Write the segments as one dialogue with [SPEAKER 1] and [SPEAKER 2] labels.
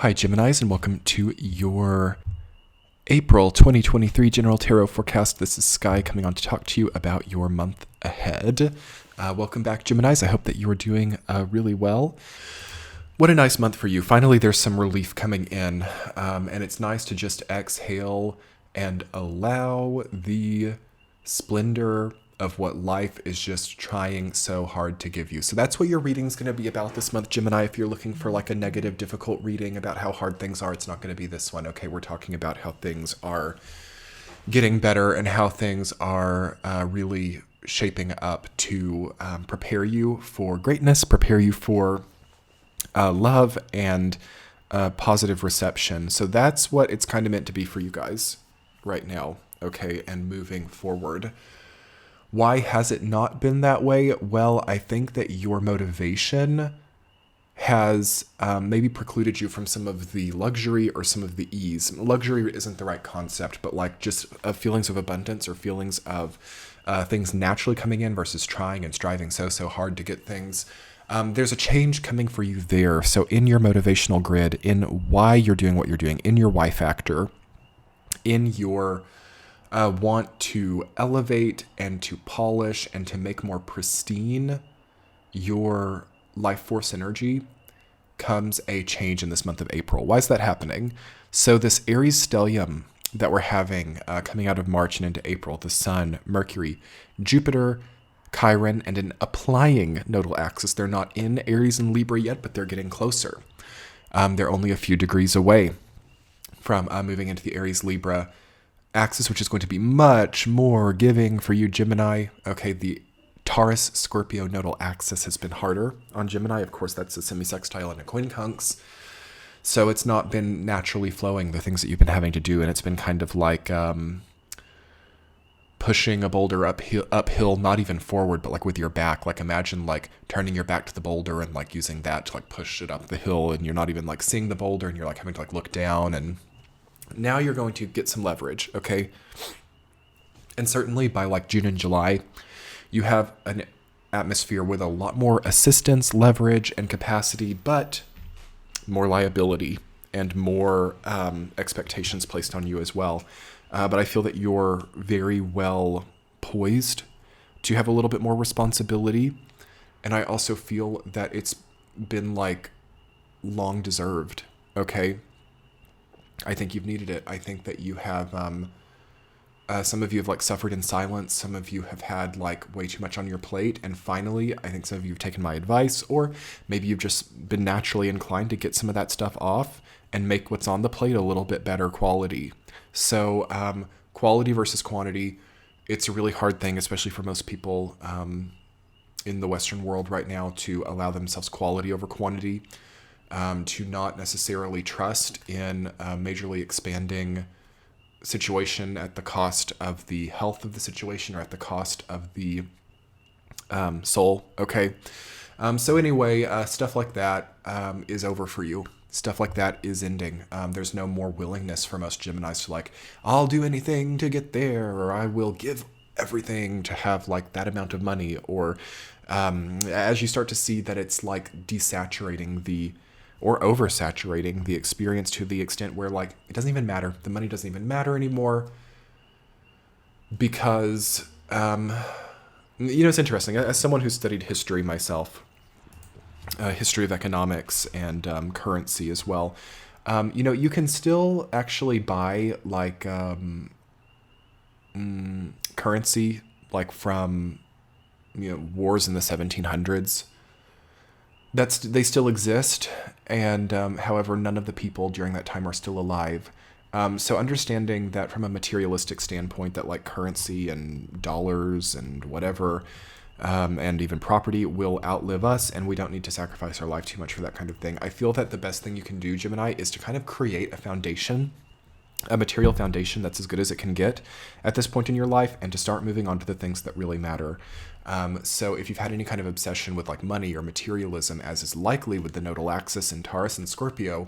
[SPEAKER 1] Hi, Geminis, and welcome to your April 2023 General Tarot Forecast. This is Sky coming on to talk to you about your month ahead. Welcome back, Geminis. I hope that you are doing really well. What a nice month for you. Finally, there's some relief coming in, and it's nice to just exhale and allow the splendor of what life is just trying so hard to give you. So that's what your reading is going to be about this month, Gemini. If you're looking for like a negative, difficult reading about how hard things are, it's not going to be this one. Okay, we're talking about how things are getting better and how things are really shaping up to prepare you for greatness, prepare you for love and positive reception. So that's what it's kind of meant to be for you guys right now. Okay, and moving forward. Why has it not been that way? Well, I think that your motivation has maybe precluded you from some of the luxury or some of the ease. Luxury isn't the right concept, but like just feelings of abundance or feelings of things naturally coming in versus trying and striving so hard to get things. There's a change coming for you there. So in your motivational grid, in why you're doing what you're doing, in your why factor, in your want to elevate and to polish and to make more pristine your life force energy, comes a change in this month of April. Why is that happening? So this Aries stellium that we're having coming out of March and into April, the Sun, Mercury, Jupiter, Chiron, and an applying nodal axis. They're not in Aries and Libra yet, but they're getting closer. They're only a few degrees away from moving into the Aries-Libra axis, which is going to be much more giving for you, Gemini. Okay, the Taurus-Scorpio nodal axis has been harder on Gemini. Of course, that's a semi-sextile and a quincunx. So it's not been naturally flowing, the things that you've been having to do, and it's been kind of like pushing a boulder uphill, not even forward, but like with your back. Like imagine like turning your back to the boulder and like using that to like push it up the hill, and you're not even like seeing the boulder, and you're like having to like look down, and now you're going to get some leverage, okay? And certainly by like June and July, you have an atmosphere with a lot more assistance, leverage, and capacity, but more liability and more expectations placed on you as well. But I feel that you're very well poised to have a little bit more responsibility. And I also feel that it's been like long deserved, okay? I think you've needed it. I think that you have, some of you have like suffered in silence. Some of you have had like way too much on your plate. And finally, I think some of you have taken my advice, or maybe you've just been naturally inclined to get some of that stuff off and make what's on the plate a little bit better quality. So quality versus quantity, it's a really hard thing, especially for most people in the Western world right now, to allow themselves quality over quantity. To not necessarily trust in a majorly expanding situation at the cost of the health of the situation or at the cost of the soul, okay? So anyway, stuff like that is over for you. Stuff like that is ending. There's no more willingness for most Geminis to like, I'll do anything to get there, or I will give everything to have like that amount of money, or as you start to see that it's like desaturating or oversaturating the experience to the extent where like it doesn't even matter. The money doesn't even matter anymore because, it's interesting. As someone who studied history myself, history of economics and currency as well, you can still actually buy like currency like from wars in the 1700s. They still exist, and however, none of the people during that time are still alive. So understanding that from a materialistic standpoint, that like currency and dollars and whatever, and even property will outlive us, and we don't need to sacrifice our life too much for that kind of thing. I feel that the best thing you can do, Gemini, is to kind of create a foundation, a material foundation that's as good as it can get at this point in your life, and to start moving on to the things that really matter. So if you've had any kind of obsession with like money or materialism, as is likely with the nodal axis in Taurus and Scorpio,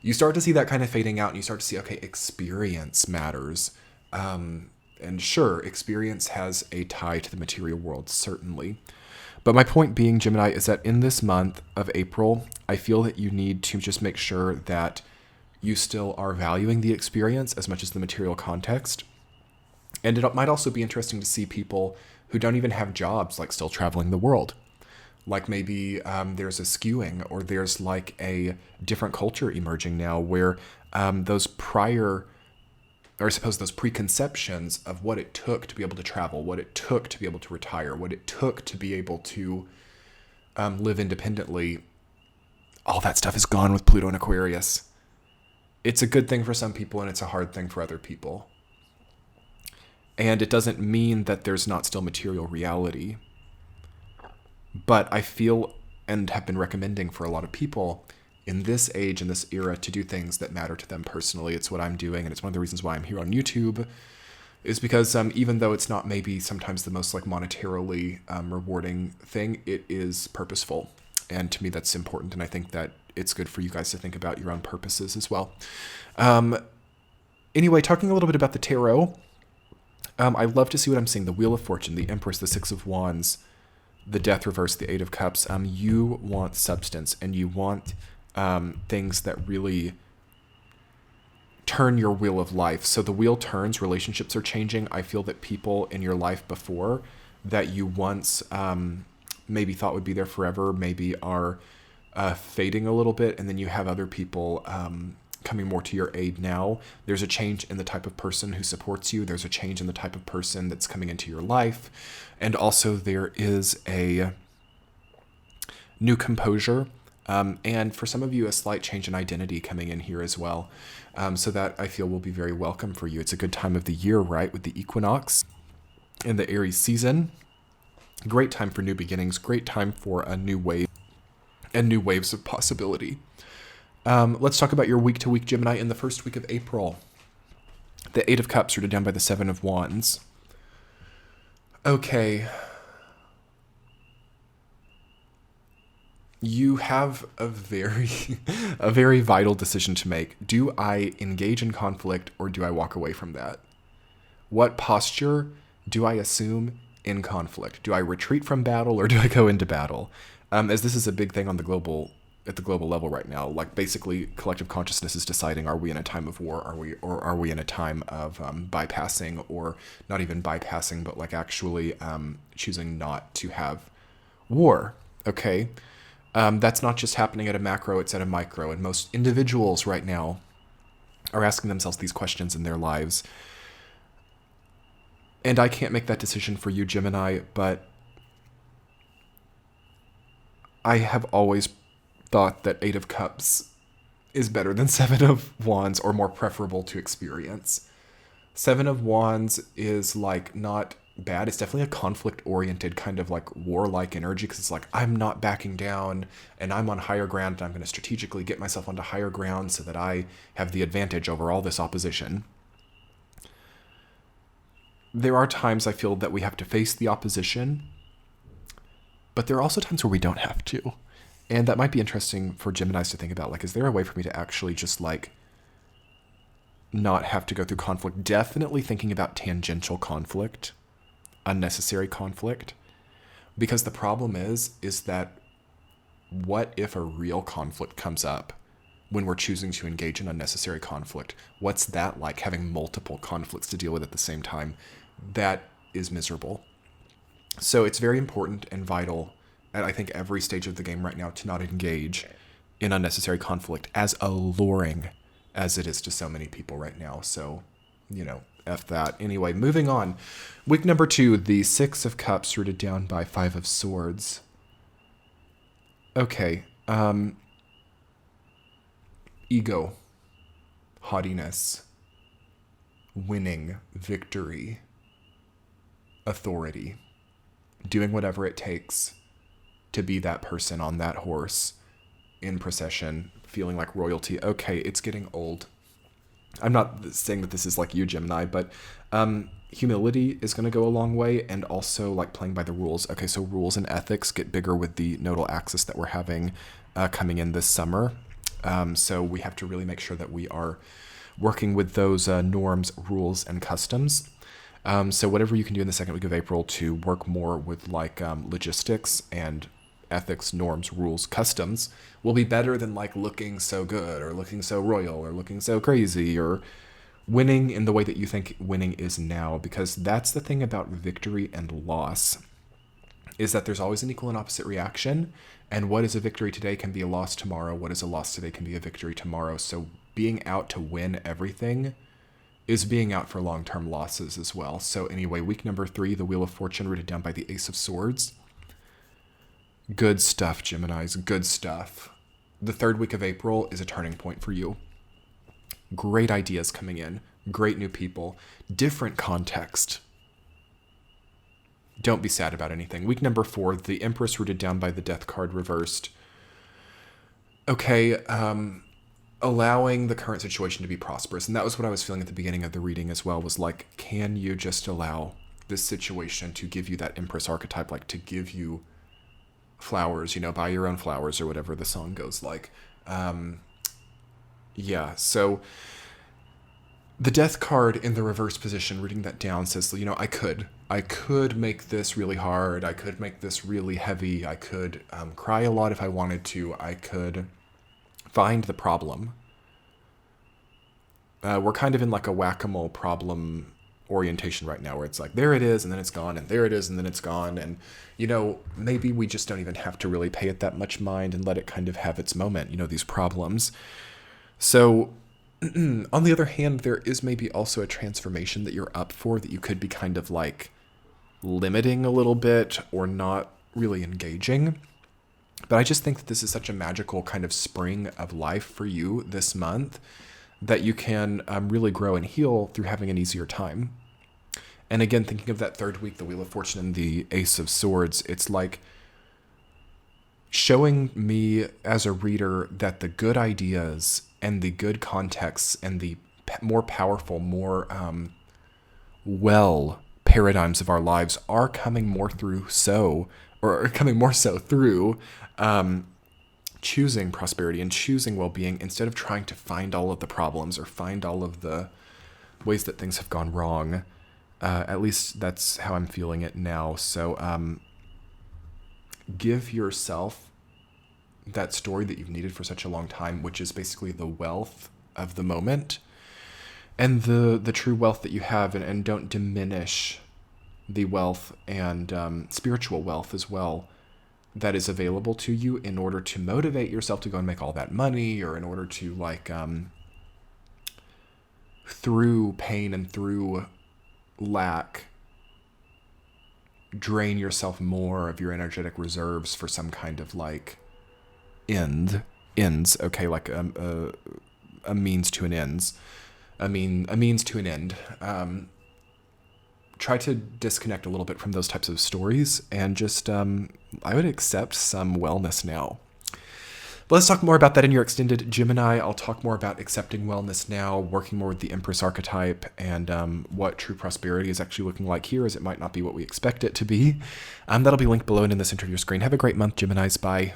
[SPEAKER 1] you start to see that kind of fading out, and you start to see, okay, experience matters. And sure, experience has a tie to the material world, certainly. But my point being, Gemini, is that in this month of April, I feel that you need to just make sure that you still are valuing the experience as much as the material context. And it might also be interesting to see people who don't even have jobs, like still traveling the world. Like maybe there's a skewing, or there's like a different culture emerging now where those preconceptions of what it took to be able to travel, what it took to be able to retire, what it took to be able to live independently, all that stuff is gone with Pluto in Aquarius. It's a good thing for some people and it's a hard thing for other people. And it doesn't mean that there's not still material reality. But I feel and have been recommending for a lot of people in this age, in this era, to do things that matter to them personally. It's what I'm doing, and it's one of the reasons why I'm here on YouTube, is because even though it's not maybe sometimes the most like monetarily rewarding thing, it is purposeful. And to me, that's important, and I think that it's good for you guys to think about your own purposes as well. Anyway, talking a little bit about the tarot, I love to see what I'm seeing. The Wheel of Fortune, the Empress, the Six of Wands, the Death reverse, the Eight of Cups. You want substance, and you want things that really turn your wheel of life. So the wheel turns, relationships are changing. I feel that people in your life before that you once maybe thought would be there forever, maybe are fading a little bit, and then you have other people coming more to your aid now. There's a change in the type of person who supports you. There's a change in the type of person that's coming into your life. And also there is a new composure. And for some of you, a slight change in identity coming in here as well. So that I feel will be very welcome for you. It's a good time of the year, right? With the equinox and the Aries season. Great time for new beginnings. Great time for a new wave and new waves of possibility. Let's talk about your week-to-week Gemini in the first week of April. The Eight of Cups rooted down by the Seven of Wands. Okay. You have a very vital decision to make. Do I engage in conflict or do I walk away from that? What posture do I assume in conflict? Do I retreat from battle or do I go into battle? As this is a big thing on at the global level right now, like basically collective consciousness is deciding, are we in a time of war? Are we in a time of bypassing, or not even bypassing, but like actually choosing not to have war? Okay. That's not just happening at a macro, it's at a micro. And most individuals right now are asking themselves these questions in their lives. And I can't make that decision for you, Gemini, but I have always thought that Eight of Cups is better than Seven of Wands, or more preferable to experience. Seven of Wands is like not bad. It's definitely a conflict-oriented kind of like warlike energy, because it's like, I'm not backing down and I'm on higher ground, and I'm going to strategically get myself onto higher ground so that I have the advantage over all this opposition. There are times I feel that we have to face the opposition, but there are also times where we don't have to. And that might be interesting for Geminis to think about. Like, is there a way for me to actually just like not have to go through conflict? Definitely thinking about tangential conflict, unnecessary conflict. Because the problem is that what if a real conflict comes up when we're choosing to engage in unnecessary conflict? What's that like, having multiple conflicts to deal with at the same time? That is miserable. So it's very important and vital at I think every stage of the game right now to not engage in unnecessary conflict, as alluring as it is to so many people right now. So, F that. Anyway, moving on. Week number 2, the Six of Cups rooted down by Five of Swords. Okay. Ego, haughtiness, winning, victory, authority, doing whatever it takes to be that person on that horse in procession, feeling like royalty. Okay, it's getting old. I'm not saying that this is like you, Gemini, but humility is going to go a long way, and also like playing by the rules. Okay, so rules and ethics get bigger with the nodal axis that we're having coming in this summer. So we have to really make sure that we are working with those norms, rules, and customs. So whatever you can do in the second week of April to work more with like logistics and ethics, norms, rules, customs will be better than like looking so good or looking so royal or looking so crazy or winning in the way that you think winning is now, because that's the thing about victory and loss, is that there's always an equal and opposite reaction. And what is a victory today can be a loss tomorrow. What is a loss today can be a victory tomorrow. So being out to win everything is being out for long-term losses as well. So anyway, week number 3, the Wheel of Fortune rooted down by the Ace of Swords. Good stuff, Geminis, good stuff. The third week of April is a turning point for you. Great ideas coming in, great new people, different context. Don't be sad about anything. Week number 4, the Empress rooted down by the Death card reversed. Okay, allowing the current situation to be prosperous. And that was what I was feeling at the beginning of the reading as well, was like, can you just allow this situation to give you that Empress archetype, like to give you flowers, buy your own flowers or whatever the song goes like. So the Death card in the reverse position, reading that down, says, I could make this really hard. I could make this really heavy. I could cry a lot if I wanted to. I could find the problem. We're kind of in like a whack-a-mole problem orientation right now, where it's like, there it is, and then it's gone, and there it is, and then it's gone. And, maybe we just don't even have to really pay it that much mind and let it kind of have its moment, these problems. So on the other hand, there is maybe also a transformation that you're up for, that you could be kind of like limiting a little bit or not really engaging. But I just think that this is such a magical kind of spring of life for you this month, that you can really grow and heal through having an easier time. And again, thinking of that third week, the Wheel of Fortune and the Ace of Swords, it's like showing me as a reader that the good ideas and the good contexts and the more powerful, more paradigms of our lives are coming more so through choosing prosperity and choosing well-being, instead of trying to find all of the problems or find all of the ways that things have gone wrong. At least that's how I'm feeling it now. So give yourself that story that you've needed for such a long time, which is basically the wealth of the moment and the true wealth that you have, and don't diminish the wealth and spiritual wealth as well that is available to you, in order to motivate yourself to go and make all that money, or in order to through pain and through lack, drain yourself more of your energetic reserves for some kind of ends, okay, like a means to an ends, a means to an end. Try to disconnect a little bit from those types of stories, and just I would accept some wellness now. But let's talk more about that in your extended Gemini. I'll talk more about accepting wellness now, working more with the Empress archetype, and what true prosperity is actually looking like here, as it might not be what we expect it to be. That'll be linked below and in the center of your screen. Have a great month, Geminis. Bye.